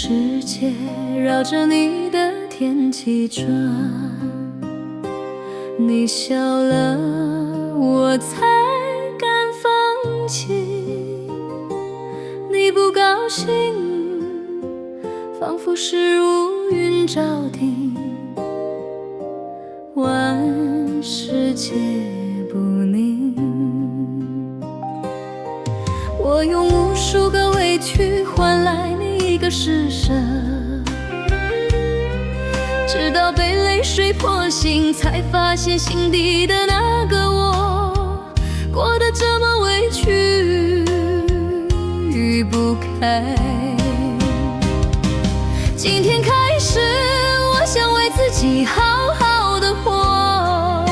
世界绕着你的天气转，你笑了，我才敢放弃。你不高兴，仿佛是乌云罩顶，万事皆不宁。我用无数个委屈换来你一个施舍，直到被泪水泼醒，才发现心底的那个我过得这么委屈与不堪。今天开始，我想为自己好好的活，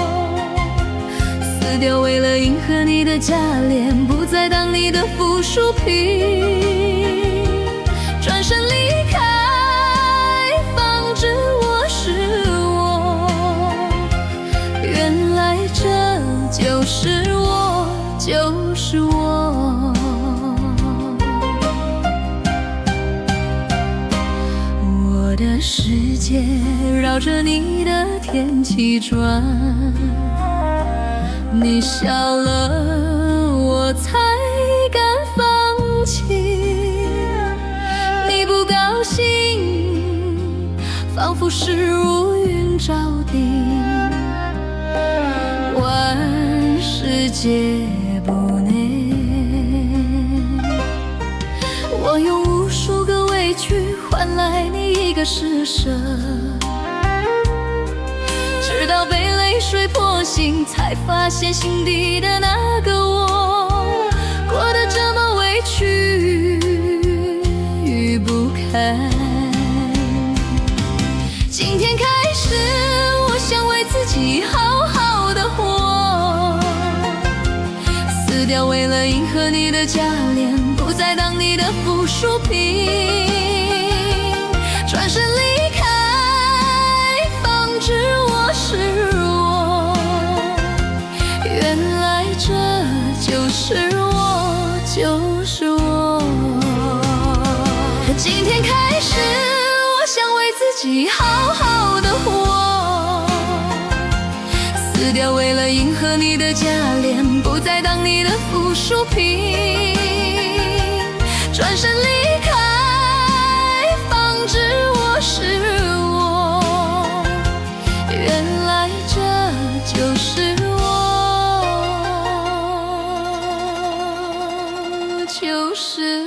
撕掉为了迎合你的假脸，不再当你的附属品，转身离开，放置我是我。原来这就是我，就是我。我的世界绕着你的天气转，你笑了，我才敢放弃。你不高兴，仿佛是乌云罩顶，万事皆不宁。我用无数个委屈换来你一个施舍，直到被泪水泼醒，才发现心底的那个我过得这么委屈与不堪。今天开始，我想为自己好好的活，撕掉为了迎合你的假脸，不再当你的附属品，转身离开，放置我是我。原来这就是我，就是我。今天开始，我想为自己好好的活，撕掉为了迎合你的假脸，不再当你的附属品，转身离开，放置我是我。原来这就是我，就是